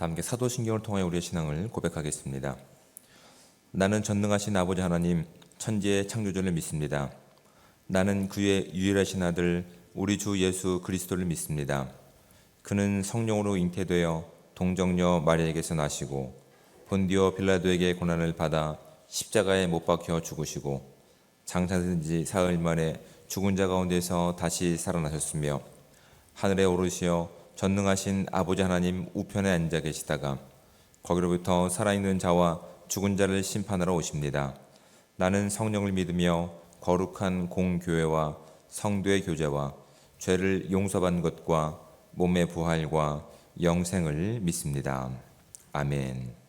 다 함께 사도신경을 통해 우리의 신앙을 고백하겠습니다. 나는 전능하신 아버지 하나님 천지의 창조주를 믿습니다. 나는 그의 유일하신 아들 우리 주 예수 그리스도를 믿습니다. 그는 성령으로 잉태되어 동정녀 마리아에게서 나시고 본디오 빌라도에게 고난을 받아 십자가에 못 박혀 죽으시고 장사된 지 사흘 만에 죽은 자 가운데서 다시 살아나셨으며 하늘에 오르시어 전능하신 아버지 하나님 우편에 앉아 계시다가 거기로부터 살아있는 자와 죽은 자를 심판하러 오십니다. 나는 성령을 믿으며 거룩한 공교회와 성도의 교제와 죄를 용서받는 것과 몸의 부활과 영생을 믿습니다. 아멘.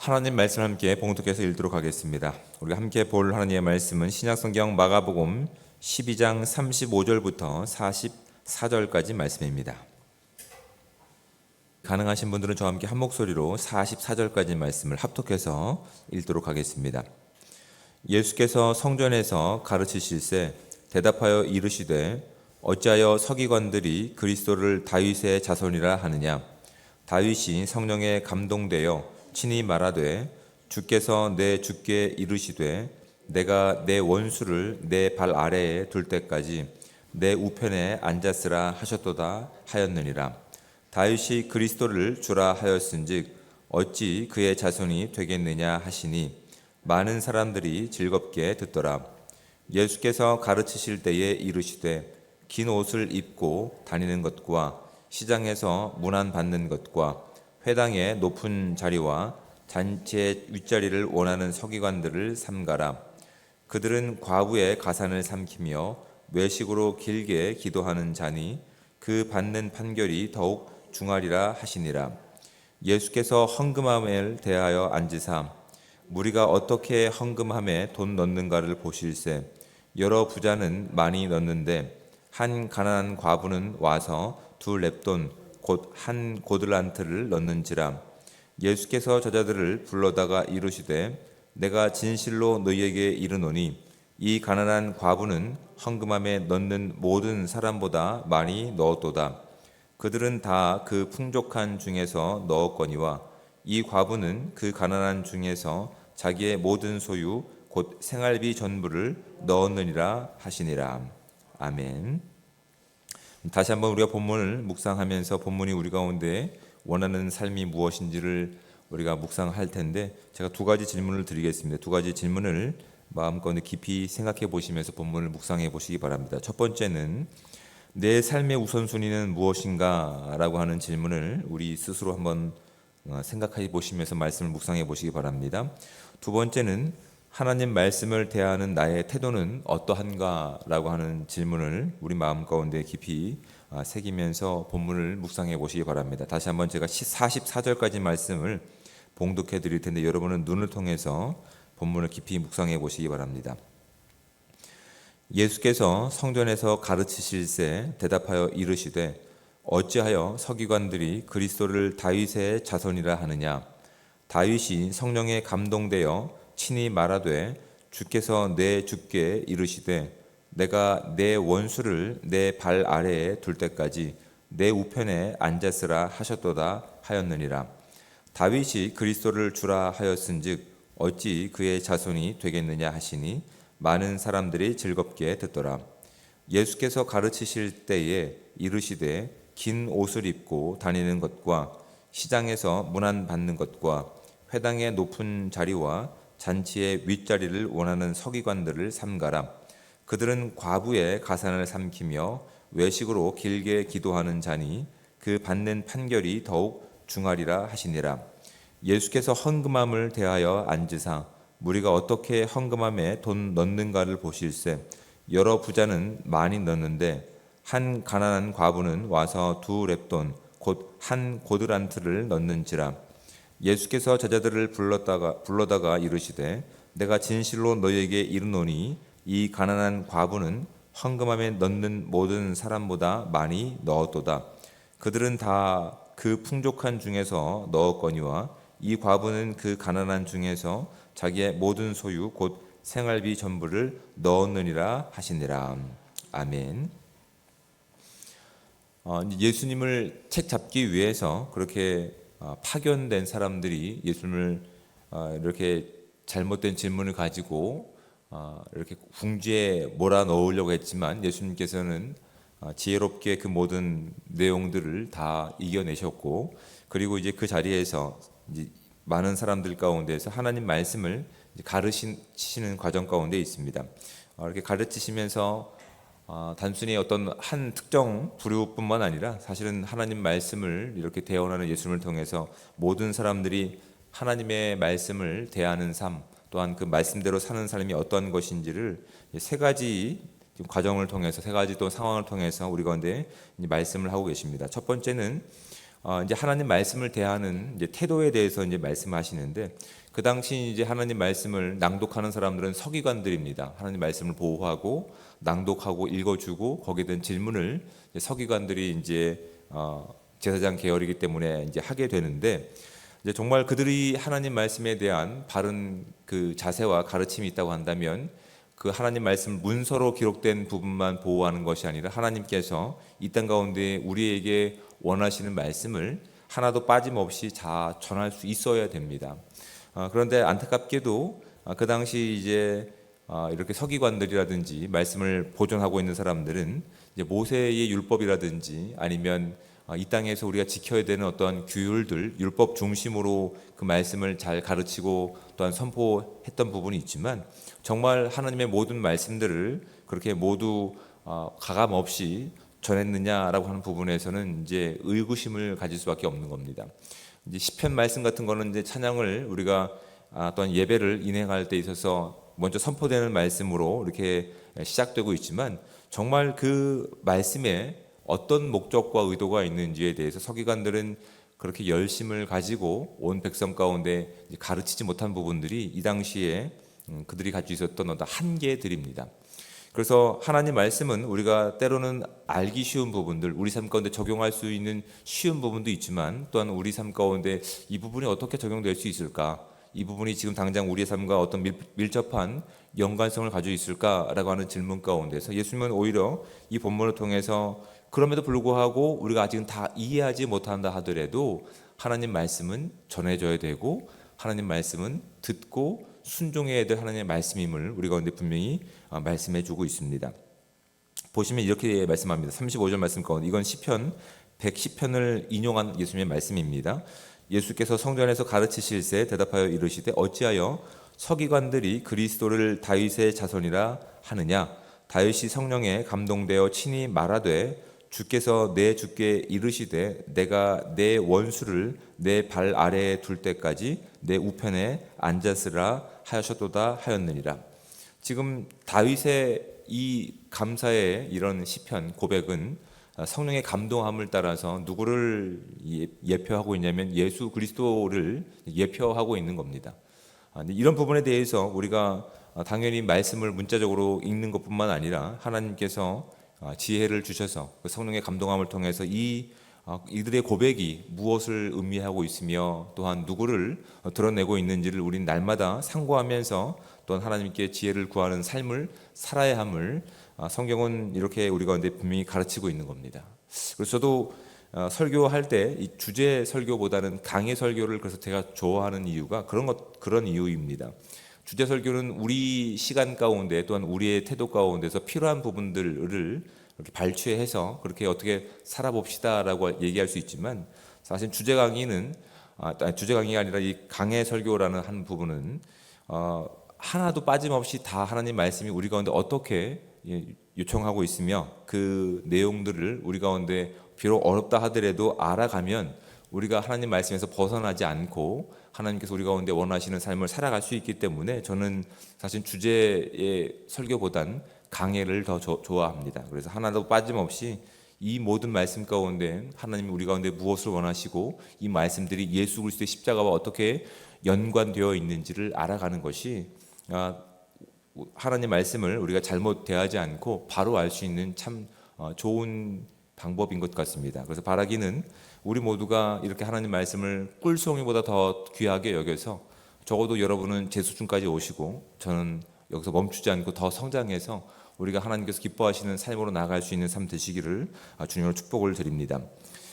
하나님 말씀 함께 봉독해서 읽도록 하겠습니다. 우리가 함께 볼 하나님의 말씀은 신약성경 마가복음 12장 35절부터 44절까지 말씀입니다. 가능하신 분들은 저와 함께 한 목소리로 44절까지 말씀을 합독해서 읽도록 하겠습니다. 예수께서 성전에서 가르치실세 대답하여 이르시되 어찌하여 서기관들이 그리스도를 다윗의 자손이라 하느냐. 다윗이 성령에 감동되어 친히 말하되 주께서 내 주께 이르시되 내가 내 원수를 내 발 아래에 둘 때까지 내 우편에 앉았으라 하셨도다 하였느니라. 다윗이 그리스도를 주라 하였은즉 어찌 그의 자손이 되겠느냐 하시니 많은 사람들이 즐겁게 듣더라. 예수께서 가르치실 때에 이르시되 긴 옷을 입고 다니는 것과 시장에서 문안 받는 것과 회당의 높은 자리와 잔치의 윗자리를 원하는 서기관들을 삼가라. 그들은 과부의 가산을 삼키며 외식으로 길게 기도하는 자니 그 받는 판결이 더욱 중하리라 하시니라. 예수께서 헌금함을 대하여 앉으사 무리가 어떻게 헌금함에 돈 넣는가를 보실세. 여러 부자는 많이 넣는데 한 가난한 과부는 와서 두 렙돈 곧 한 고들란트를 넣는지라. 예수께서 저자들을 불러다가 이르시되 내가 진실로 너희에게 이르노니 이 가난한 과부는 헌금함에 넣는 모든 사람보다 많이 넣었도다. 그들은 다 그 풍족한 중에서 넣었거니와 이 과부는 그 가난한 중에서 자기의 모든 소유 곧 생활비 전부를 넣었느니라 하시니라. 아멘. 다시 한번 우리가 본문을 묵상하면서 본문이 우리 가운데 원하는 삶이 무엇인지를 우리가 묵상할 텐데, 제가 두 가지 질문을 드리겠습니다. 두 가지 질문을 마음껏 깊이 생각해 보시면서 본문을 묵상해 보시기 바랍니다. 첫 번째는 내 삶의 우선순위는 무엇인가? 라고 하는 질문을 우리 스스로 한번 생각해 보시면서 말씀을 묵상해 보시기 바랍니다. 두 번째는 하나님 말씀을 대하는 나의 태도는 어떠한가? 라고 하는 질문을 우리 마음 가운데 깊이 새기면서 본문을 묵상해 보시기 바랍니다. 다시 한번 제가 44절까지 말씀을 봉독해 드릴 텐데 여러분은 눈을 통해서 본문을 깊이 묵상해 보시기 바랍니다. 예수께서 성전에서 가르치실새 대답하여 이르시되 어찌하여 서기관들이 그리스도를 다윗의 자손이라 하느냐. 다윗이 성령에 감동되어 친히 말하되 주께서 내 주께 이르시되 내가 내 원수를 내 발 아래에 둘 때까지 내 우편에 앉았으라 하셨도다 하였느니라. 다윗이 그리스도를 주라 하였은즉 어찌 그의 자손이 되겠느냐 하시니 많은 사람들이 즐겁게 듣더라. 예수께서 가르치실 때에 이르시되 긴 옷을 입고 다니는 것과 시장에서 문안 받는 것과 회당의 높은 자리와 잔치의 윗자리를 원하는 서기관들을 삼가라. 그들은 과부의 가산을 삼키며 외식으로 길게 기도하는 자니 그 받는 판결이 더욱 중하리라 하시니라. 예수께서 헌금함을 대하여 앉으사 무리가 어떻게 헌금함에 돈 넣는가를 보실세. 여러 부자는 많이 넣는데 한 가난한 과부는 와서 두 렙돈 곧 한 고드란트를 넣는지라. 예수께서 제자들을 불러다가 이르시되 내가 진실로 너희에게 이르노니 이 가난한 과부는 헌금함에 넣는 모든 사람보다 많이 넣었도다. 그들은 다 그 풍족한 중에서 넣었거니와 이 과부는 그 가난한 중에서 자기의 모든 소유 곧 생활비 전부를 넣었느니라 하시니라. 아멘. 예수님을 책 잡기 위해서 그렇게 파견된 사람들이 예수님을 이렇게 잘못된 질문을 가지고 이렇게 궁지에 몰아넣으려고 했지만 예수님께서는 지혜롭게 그 모든 내용들을 다 이겨내셨고, 그리고 이제 그 자리에서 이제 많은 사람들 가운데서 하나님 말씀을 가르치시는 과정 가운데 있습니다. 이렇게 가르치시면서 단순히 어떤 한 특정 부류뿐만 아니라 사실은 하나님 말씀을 이렇게 대언하는 예수님을 통해서 모든 사람들이 하나님의 말씀을 대하는 삶, 또한 그 말씀대로 사는 삶이 어떠한 것인지를 세 가지 과정을 통해서, 세 가지 또 상황을 통해서 우리 가운데 말씀을 하고 계십니다. 첫 번째는 이제 하나님 말씀을 대하는 이제 태도에 대해서 이제 말씀하시는데, 그 당시 이제 하나님 말씀을 낭독하는 사람들은 서기관들입니다. 하나님 말씀을 보호하고 낭독하고 읽어주고 거기에 대한 질문을 서기관들이 이제 제사장 계열이기 때문에 이제 하게 되는데, 이제 정말 그들이 하나님 말씀에 대한 바른 그 자세와 가르침이 있다고 한다면 그 하나님 말씀 문서로 기록된 부분만 보호하는 것이 아니라 하나님께서 이 땅 가운데 우리에게 원하시는 말씀을 하나도 빠짐없이 다 전할 수 있어야 됩니다. 그런데 안타깝게도 그 당시 이제 이렇게 서기관들이라든지 말씀을 보존하고 있는 사람들은 이제 모세의 율법이라든지 아니면 이 땅에서 우리가 지켜야 되는 어떠한 규율들, 율법 중심으로 그 말씀을 잘 가르치고 또한 선포했던 부분이 있지만, 정말 하나님의 모든 말씀들을 그렇게 모두 가감 없이 전했느냐라고 하는 부분에서는 이제 의구심을 가질 수밖에 없는 겁니다. 이제 시편 말씀 같은 거는 이제 찬양을 우리가 또한 예배를 인행할 때 있어서 먼저 선포되는 말씀으로 이렇게 시작되고 있지만, 정말 그 말씀에 어떤 목적과 의도가 있는지에 대해서 서기관들은 그렇게 열심을 가지고 온 백성 가운데 가르치지 못한 부분들이 이 당시에 그들이 가지고 있었던 어떤 한계들입니다. 그래서 하나님 말씀은 우리가 때로는 알기 쉬운 부분들, 우리 삶 가운데 적용할 수 있는 쉬운 부분도 있지만, 또한 우리 삶 가운데 이 부분이 어떻게 적용될 수 있을까, 이 부분이 지금 당장 우리의 삶과 어떤 밀접한 연관성을 가지고 있을까라고 하는 질문 가운데서 예수님은 오히려 이 본문을 통해서 그럼에도 불구하고 우리가 아직은 다 이해하지 못한다 하더라도 하나님 말씀은 전해져야 되고, 하나님 말씀은 듣고 순종해야 될 하나님의 말씀임을 우리 가운데 분명히 말씀해 주고 있습니다. 보시면 이렇게 말씀합니다. 35절 말씀 가운데, 이건 시편 110편을 인용한 예수님의 말씀입니다. 예수께서 성전에서 가르치실새 대답하여 이르시되 어찌하여 서기관들이 그리스도를 다윗의 자손이라 하느냐. 다윗이 성령에 감동되어 친히 말하되 주께서 내 주께 이르시되 내가 내 원수를 내 발 아래에 둘 때까지 내 우편에 앉았으라 하셨도다 하였느니라. 지금 다윗의 이 감사의 이런 시편 고백은 성령의 감동함을 따라서 누구를 예표하고 있냐면 예수 그리스도를 예표하고 있는 겁니다. 이런 부분에 대해서 우리가 당연히 말씀을 문자적으로 읽는 것뿐만 아니라 하나님께서 지혜를 주셔서 그 성령의 감동함을 통해서 이들의 고백이 무엇을 의미하고 있으며 또한 누구를 드러내고 있는지를 우리는 날마다 상고하면서 또한 하나님께 지혜를 구하는 삶을 살아야 함을 성경은 이렇게 우리 가운데 분명히 가르치고 있는 겁니다. 그래서 저도 설교할 때 이 주제 설교보다는 강의 설교를 그래서 제가 좋아하는 이유가 그런 이유입니다. 주제 설교는 우리 시간 가운데 또한 우리의 태도 가운데서 필요한 부분들을 이렇게 발췌해서 그렇게 어떻게 살아봅시다라고 얘기할 수 있지만, 사실 주제 강의가 아니라 이 강해 설교라는 한 부분은 하나도 빠짐없이 다 하나님 말씀이 우리 가운데 어떻게 요청하고 있으며 그 내용들을 우리 가운데 비록 어렵다 하더라도 알아가면 우리가 하나님 말씀에서 벗어나지 않고 하나님께서 우리 가운데 원하시는 삶을 살아갈 수 있기 때문에 저는 사실 주제의 설교보단 강해를 더 좋아합니다. 그래서 하나도 빠짐없이 이 모든 말씀 가운데 하나님이 우리 가운데 무엇을 원하시고 이 말씀들이 예수 그리스도의 십자가와 어떻게 연관되어 있는지를 알아가는 것이 하나님 말씀을 우리가 잘못 대하지 않고 바로 알 수 있는 참 좋은 방법인 것 같습니다. 그래서 바라기는 우리 모두가 이렇게 하나님 말씀을 꿀송이보다 더 귀하게 여겨서 적어도 여러분은 제 수준까지 오시고 저는 여기서 멈추지 않고 더 성장해서 우리가 하나님께서 기뻐하시는 삶으로 나아갈 수 있는 삶 되시기를 주님으로 축복을 드립니다.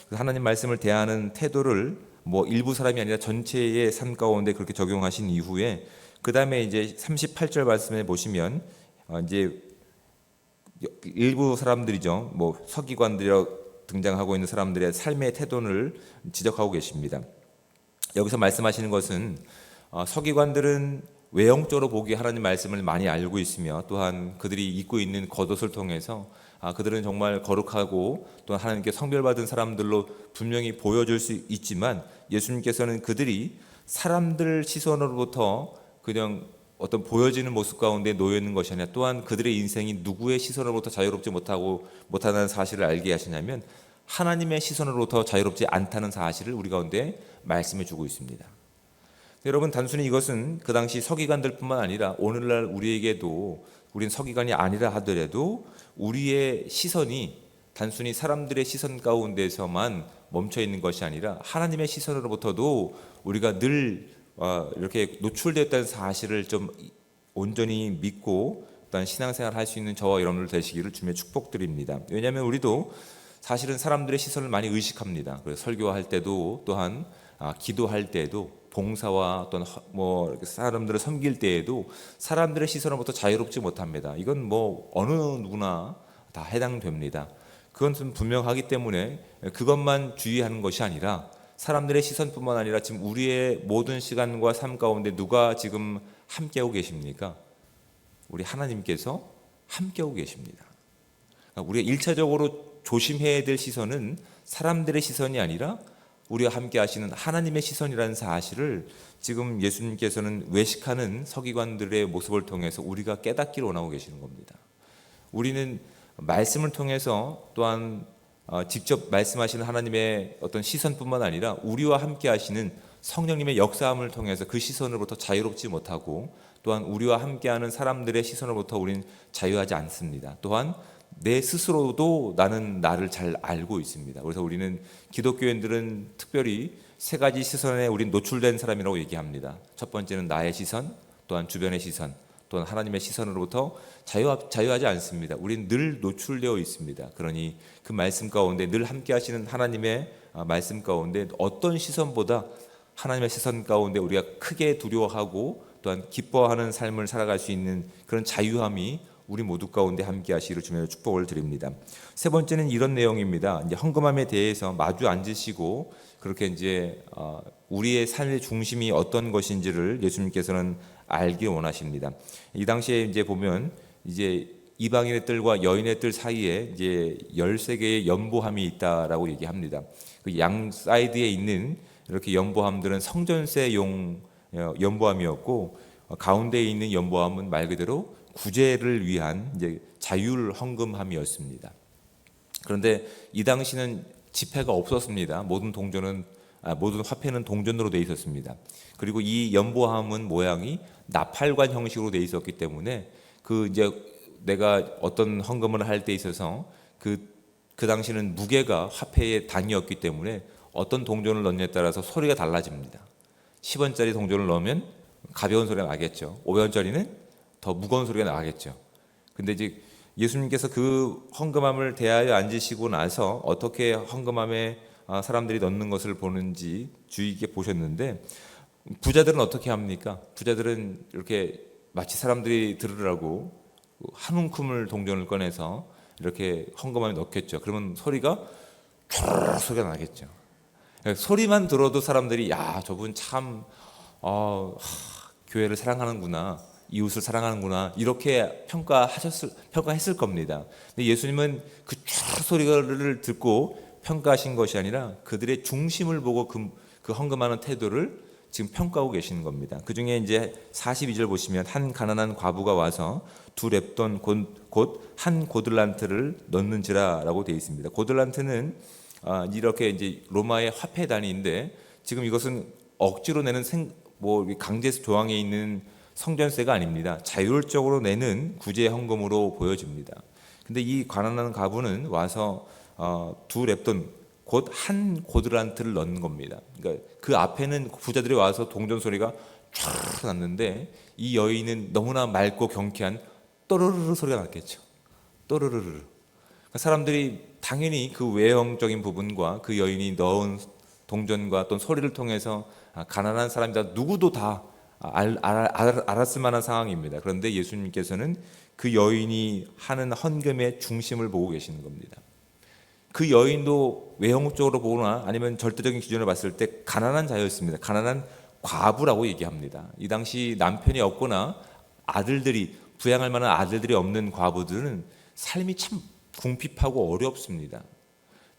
그래서 하나님 말씀을 대하는 태도를 일부 사람이 아니라 전체의 삶 가운데 그렇게 적용하신 이후에 그 다음에 이제 38절 말씀에 보시면 이제 일부 사람들이죠. 서기관들이라 등장하고 있는 사람들의 삶의 태도를 지적하고 계십니다. 여기서 말씀하시는 것은 서기관들은 외형적으로 보기에 하나님 말씀을 많이 알고 있으며 또한 그들이 입고 있는 겉옷을 통해서 그들은 정말 거룩하고 또 하나님께 성별받은 사람들로 분명히 보여줄 수 있지만, 예수님께서는 그들이 사람들 시선으로부터 그냥 어떤 보여지는 모습 가운데 놓여 있는 것이 아니라 또한 그들의 인생이 누구의 시선으로부터 자유롭지 못하다는 사실을 알게 하시냐면 하나님의 시선으로부터 자유롭지 않다는 사실을 우리 가운데 말씀해 주고 있습니다. 여러분, 단순히 이것은 그 당시 서기관들뿐만 아니라 오늘날 우리에게도, 우리는 서기관이 아니라 하더라도 우리의 시선이 단순히 사람들의 시선 가운데서만 멈춰 있는 것이 아니라 하나님의 시선으로부터도 우리가 늘 이렇게 노출됐다는 사실을 좀 온전히 믿고 또한 신앙생활 할 수 있는 저와 여러분들 되시기를 주님의 축복드립니다. 왜냐하면 우리도 사실은 사람들의 시선을 많이 의식합니다. 그래서 설교할 때도 또한 기도할 때도 봉사와 또는 사람들을 섬길 때에도 사람들의 시선으로부터 자유롭지 못합니다. 이건 어느 누구나 다 해당됩니다. 그건 좀 분명하기 때문에 그것만 주의하는 것이 아니라 사람들의 시선뿐만 아니라 지금 우리의 모든 시간과 삶 가운데 누가 지금 함께하고 계십니까? 우리 하나님께서 함께하고 계십니다. 우리가 일차적으로 조심해야 될 시선은 사람들의 시선이 아니라 우리와 함께 하시는 하나님의 시선이라는 사실을 지금 예수님께서는 외식하는 서기관들의 모습을 통해서 우리가 깨닫기를 원하고 계시는 겁니다. 우리는 말씀을 통해서 또한 직접 말씀하시는 하나님의 어떤 시선뿐만 아니라 우리와 함께 하시는 성령님의 역사함을 통해서 그 시선으로부터 자유롭지 못하고, 또한 우리와 함께하는 사람들의 시선으로부터 우리는 자유하지 않습니다. 또한 내 스스로도 나는 나를 잘 알고 있습니다. 그래서 우리는 기독교인들은 특별히 세 가지 시선에 우린 노출된 사람이라고 얘기합니다. 첫 번째는 나의 시선, 또한 주변의 시선, 또한 하나님의 시선으로부터 자유하지 않습니다. 우린 늘 노출되어 있습니다. 그러니 그 말씀 가운데 늘 함께 하시는 하나님의 말씀 가운데 어떤 시선보다 하나님의 시선 가운데 우리가 크게 두려워하고 또한 기뻐하는 삶을 살아갈 수 있는 그런 자유함이 우리 모두 가운데 함께 하시기를 주님의 축복을 드립니다. 세 번째는 이런 내용입니다. 이제 헌금함에 대해서 마주 앉으시고 그렇게 이제 우리의 삶의 중심이 어떤 것인지를 예수님께서는 알기 원하십니다. 이 당시에 이제 보면 이제 이방인의 뜰과 여인의 뜰 사이에 이제 13개의 연보함이 있다라고 얘기합니다. 그 양 사이드에 있는 이렇게 연보함들은 성전세용 연보함이었고, 가운데에 있는 연보함은 말 그대로 구제를 위한 이제 자율 헌금함이었습니다. 그런데 이 당시는 지폐가 없었습니다. 모든 화폐는 동전으로 되어 있었습니다. 그리고 이 연보함은 모양이 나팔관 형식으로 되어 있었기 때문에 그 이제 내가 어떤 헌금을 할 때 있어서 그 당시는 무게가 화폐의 단위였기 때문에 어떤 동전을 넣느냐에 따라서 소리가 달라집니다. 10원짜리 동전을 넣으면 가벼운 소리가 나겠죠. 5원짜리는 더 무거운 소리가 나겠죠. 근데 이제 예수님께서 그 헌금함을 대하여 앉으시고 나서 어떻게 헌금함에 사람들이 넣는 것을 보는지 주의 깊게 보셨는데, 부자들은 어떻게 합니까? 부자들은 이렇게 마치 사람들이 들으라고 한 움큼을 동전을 꺼내서 이렇게 헌금함에 넣겠죠. 그러면 소리가 촤르르 소리가 나겠죠. 소리만 들어도 사람들이 야, 저분 참 교회를 사랑하는구나, 이웃을 사랑하는구나, 이렇게 평가했을 겁니다. 근데 예수님은 그 촤르 소리를 듣고 평가하신 것이 아니라 그들의 중심을 보고 그 헌금하는 태도를 지금 평가하고 계시는 겁니다. 그 중에 이제 42절 보시면 한 가난한 과부가 와서 두 렙돈 곧 한 고들란트를 넣는지라라고 되어 있습니다. 고들란트는 이렇게 이제 로마의 화폐 단위인데, 지금 이것은 억지로 내는 강제 조항에 있는 성전세가 아닙니다. 자율적으로 내는 구제 헌금으로 보여집니다. 근데 이 가난한 과부는 와서 두 렙돈 곧 한 고들란트를 넣는 겁니다. 그러니까 그 앞에는 부자들이 와서 동전 소리가 촤르르 났는데 이 여인은 너무나 맑고 경쾌한 또르르르 소리가 났겠죠. 또르르르. 그러니까 사람들이 당연히 그 외형적인 부분과 그 여인이 넣은 동전과 어떤 소리를 통해서 가난한 사람이다 누구도 다 알았을 만한 상황입니다. 그런데 예수님께서는 그 여인이 하는 헌금의 중심을 보고 계시는 겁니다. 그 여인도 외형적으로 보거나 아니면 절대적인 기준으로 봤을 때 가난한 자였습니다. 가난한 과부라고 얘기합니다. 이 당시 남편이 없거나 부양할 만한 아들들이 없는 과부들은 삶이 참 궁핍하고 어렵습니다.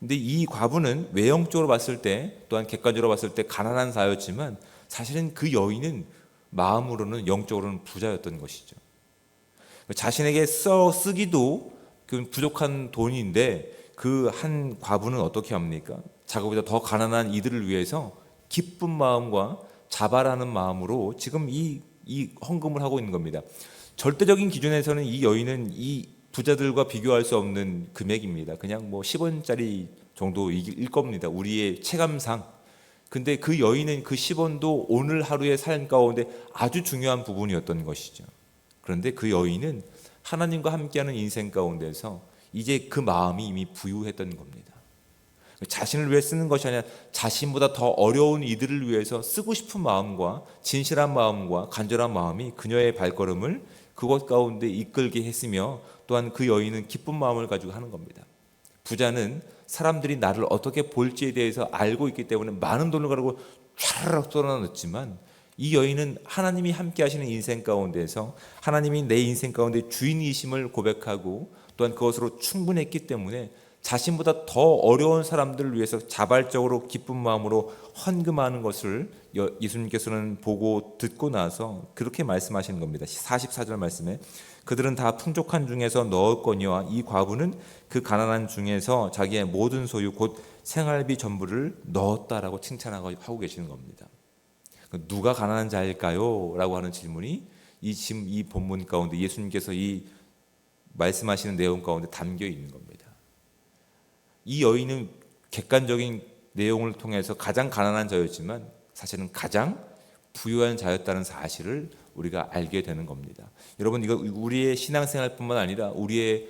근데 이 과부는 외형적으로 봤을 때, 또한 객관적으로 봤을 때 가난한 자였지만 사실은 그 여인은 마음으로는 영적으로는 부자였던 것이죠. 자신에게 쓰기도 부족한 돈인데 그 한 과부는 어떻게 합니까? 자기보다 더 가난한 이들을 위해서 기쁜 마음과 자발하는 마음으로 지금 이 헌금을 하고 있는 겁니다. 절대적인 기준에서는 이 여인은 이 부자들과 비교할 수 없는 금액입니다. 그냥 10원짜리 정도일 겁니다. 우리의 체감상. 근데 그 여인은 그 10원도 오늘 하루의 삶 가운데 아주 중요한 부분이었던 것이죠. 그런데 그 여인은 하나님과 함께하는 인생 가운데서 이제 그 마음이 이미 부유했던 겁니다. 자신을 위해 쓰는 것이 아니라 자신보다 더 어려운 이들을 위해서 쓰고 싶은 마음과 진실한 마음과 간절한 마음이 그녀의 발걸음을 그것 가운데 이끌게 했으며, 또한 그 여인은 기쁜 마음을 가지고 하는 겁니다. 부자는 사람들이 나를 어떻게 볼지에 대해서 알고 있기 때문에 많은 돈을 가지고 촤르륵 쏟아넣었지만, 이 여인은 하나님이 함께 하시는 인생 가운데서 하나님이 내 인생 가운데 주인이심을 고백하고 또한 그것으로 충분했기 때문에 자신보다 더 어려운 사람들을 위해서 자발적으로 기쁜 마음으로 헌금하는 것을 예수님께서는 보고 듣고 나서 그렇게 말씀하시는 겁니다. 44절 말씀에 그들은 다 풍족한 중에서 넣었거니와 이 과부는 그 가난한 중에서 자기의 모든 소유 곧 생활비 전부를 넣었다라고 칭찬하고 계시는 겁니다. 누가 가난한 자일까요? 라고 하는 질문이 지금 이 본문 가운데 예수님께서 이 말씀하시는 내용 가운데 담겨 있는 겁니다. 이 여인은 객관적인 내용을 통해서 가장 가난한 자였지만 사실은 가장 부유한 자였다는 사실을 우리가 알게 되는 겁니다. 여러분, 이거 우리의 신앙생활뿐만 아니라 우리의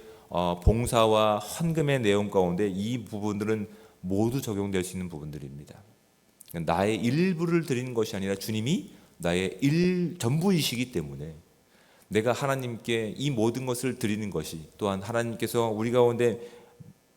봉사와 헌금의 내용 가운데 이 부분들은 모두 적용될 수 있는 부분들입니다. 나의 일부를 드리는 것이 아니라 주님이 나의 전부이시기 때문에 내가 하나님께 이 모든 것을 드리는 것이, 또한 하나님께서 우리 가운데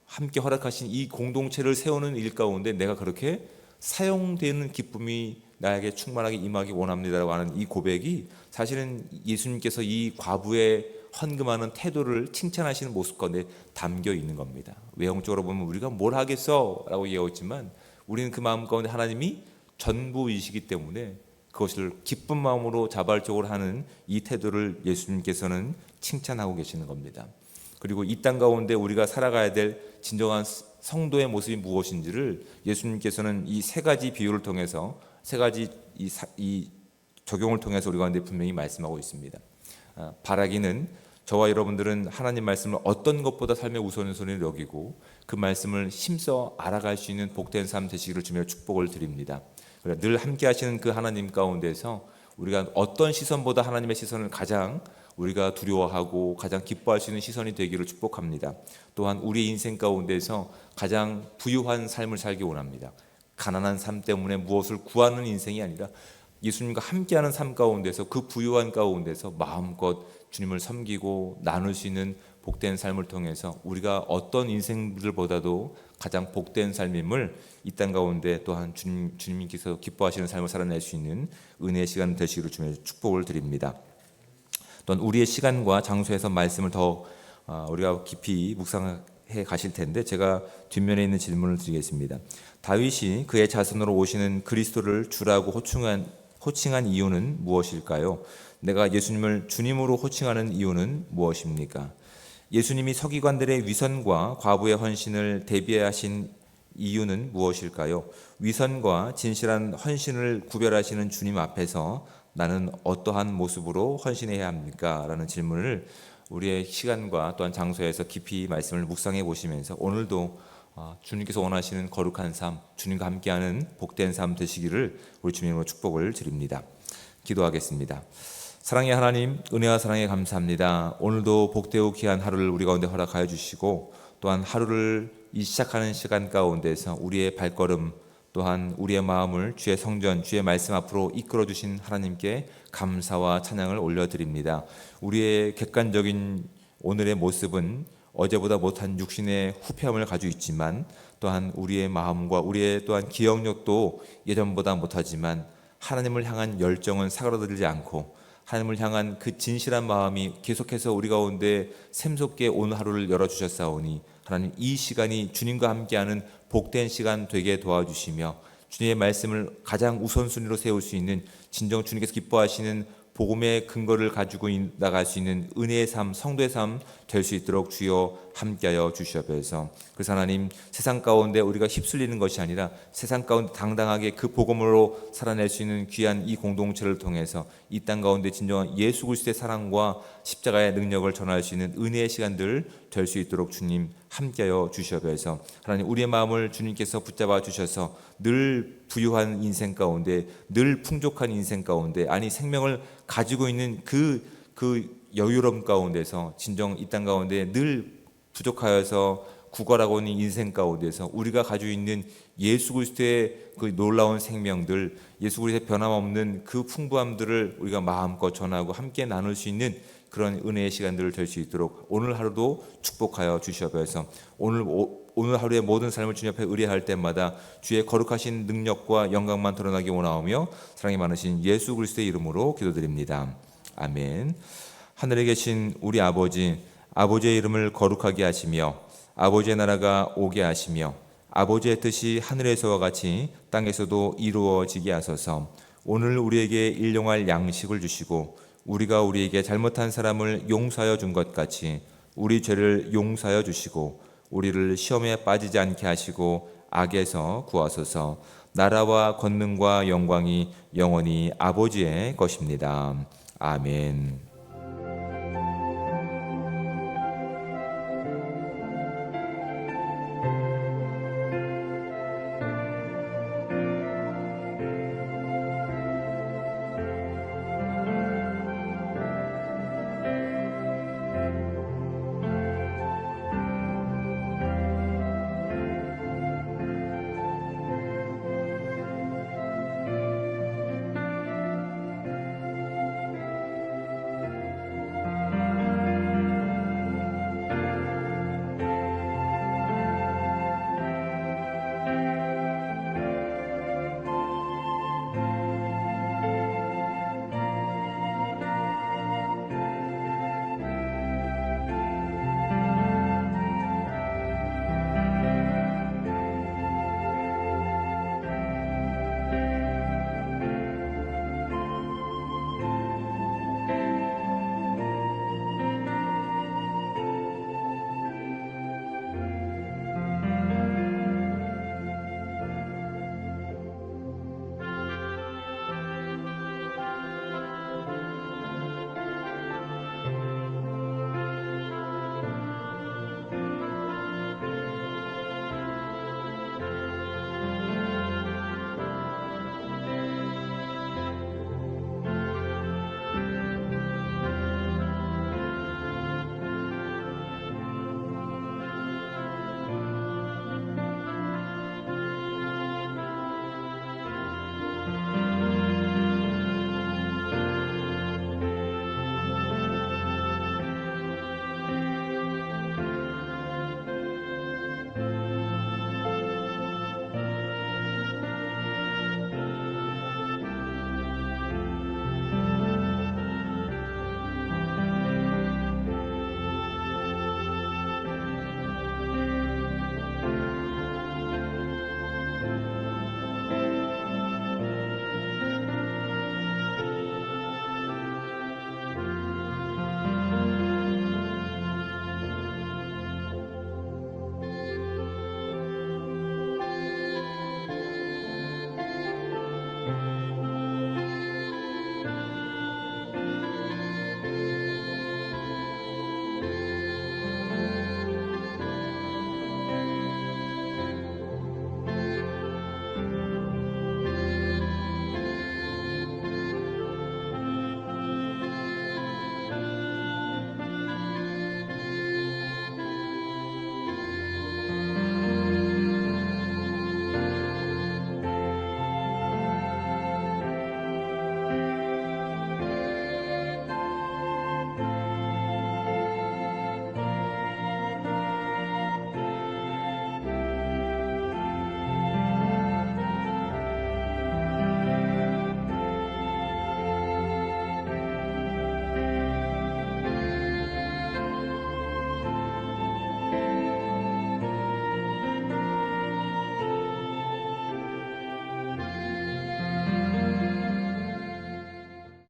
함께 허락하신 이 공동체를 세우는 일 가운데 내가 그렇게 사용되는 기쁨이 나에게 충만하게 임하기 원합니다라고 하는 이 고백이 사실은 예수님께서 이 과부의 헌금하는 태도를 칭찬하시는 모습 가운데 담겨 있는 겁니다. 외형적으로 보면 우리가 뭘 하겠어? 라고 얘기했지만 우리는 그 마음 가운데 하나님이 전부이시기 때문에 그것을 기쁜 마음으로 자발적으로 하는 이 태도를 예수님께서는 칭찬하고 계시는 겁니다. 그리고 이 땅 가운데 우리가 살아가야 될 진정한 성도의 모습이 무엇인지를 예수님께서는 이 세 가지 비유를 통해서, 세 가지 이 적용을 통해서 우리 가운데 분명히 말씀하고 있습니다. 바라기는 저와 여러분들은 하나님 말씀을 어떤 것보다 삶의 우선순위를 여기고 그 말씀을 힘써 알아갈 수 있는 복된 삶 되시기를 주며 축복을 드립니다. 늘 함께 하시는 그 하나님 가운데서 우리가 어떤 시선보다 하나님의 시선을 가장 우리가 두려워하고 가장 기뻐할 수 있는 시선이 되기를 축복합니다. 또한 우리 인생 가운데서 가장 부유한 삶을 살기 원합니다. 가난한 삶 때문에 무엇을 구하는 인생이 아니라 예수님과 함께하는 삶 가운데서 그 부유한 가운데서 마음껏 주님을 섬기고 나눌 수 있는 복된 삶을 통해서 우리가 어떤 인생들보다도 가장 복된 삶임을 이 땅 가운데 또한 주님께서 기뻐하시는 삶을 살아낼 수 있는 은혜의 시간 되시기를 주며 축복을 드립니다. 또한 우리의 시간과 장소에서 말씀을 더 우리가 깊이 묵상해 가실 텐데 제가 뒷면에 있는 질문을 드리겠습니다. 다윗이 그의 자손으로 오시는 그리스도를 주라고 호칭한 이유는 무엇일까요? 내가 예수님을 주님으로 호칭하는 이유는 무엇입니까? 예수님이 서기관들의 위선과 과부의 헌신을 대비하신 이유는 무엇일까요? 위선과 진실한 헌신을 구별하시는 주님 앞에서 나는 어떠한 모습으로 헌신해야 합니까? 라는 질문을 우리의 시간과 또한 장소에서 깊이 말씀을 묵상해 보시면서 오늘도 주님께서 원하시는 거룩한 삶, 주님과 함께하는 복된 삶 되시기를 우리 주님으로 축복을 드립니다. 기도하겠습니다. 사랑의 하나님, 은혜와 사랑에 감사합니다. 오늘도 복되고 귀한 하루를 우리 가운데 허락하여 주시고 또한 하루를 이 시작하는 시간 가운데서 우리의 발걸음 또한 우리의 마음을 주의 성전, 주의 말씀 앞으로 이끌어 주신 하나님께 감사와 찬양을 올려드립니다. 우리의 객관적인 오늘의 모습은 어제보다 못한 육신의 후패함을 가지고 있지만 또한 우리의 마음과 우리의 또한 기억력도 예전보다 못하지만 하나님을 향한 열정은 사그라들지 않고 하나님을 향한 그 진실한 마음이 계속해서 우리 가운데 샘솟게 오늘 하루를 열어주셨사오니 하나님 이 시간이 주님과 함께하는 복된 시간 되게 도와주시며 주님의 말씀을 가장 우선순위로 세울 수 있는 진정 주님께서 기뻐하시는 복음의 근거를 가지고 나갈 수 있는 은혜의 삶, 성도의 삶 될 수 있도록 주여 함께하여 주시옵소서. 그래서 하나님 세상 가운데 우리가 휩쓸리는 것이 아니라 세상 가운데 당당하게 그 복음으로 살아낼 수 있는 귀한 이 공동체를 통해서 이 땅 가운데 진정한 예수 그리스도의 사랑과 십자가의 능력을 전할 수 있는 은혜의 시간들 될 수 있도록 주님 함께하여 주시옵소서. 하나님 우리의 마음을 주님께서 붙잡아 주셔서 늘 부유한 인생 가운데 늘 풍족한 인생 가운데 아니 생명을 가지고 있는 그 여유로움 가운데서 진정 이 땅 가운데 늘 부족하여서 구걸하고 있는 인생 가운데서 우리가 가지고 있는 예수 그리스도의 그 놀라운 생명들, 예수 그리스도의 변함없는 그 풍부함들을 우리가 마음껏 전하고 함께 나눌 수 있는 그런 은혜의 시간들을 될 수 있도록 오늘 하루도 축복하여 주시옵소서. 오늘 오늘 하루의 모든 삶을 주님 앞에 의뢰할 때마다 주의 거룩하신 능력과 영광만 드러나기 원하오며 사랑이 많으신 예수 그리스도의 이름으로 기도드립니다. 아멘. 하늘에 계신 우리 아버지, 아버지의 이름을 거룩하게 하시며 아버지의 나라가 오게 하시며 아버지의 뜻이 하늘에서와 같이 땅에서도 이루어지게 하소서. 오늘 우리에게 일용할 양식을 주시고 우리가 우리에게 잘못한 사람을 용서하여 준 것 같이 우리 죄를 용서하여 주시고 우리를 시험에 빠지지 않게 하시고 악에서 구하소서. 나라와 권능과 영광이 영원히 아버지의 것입니다. 아멘.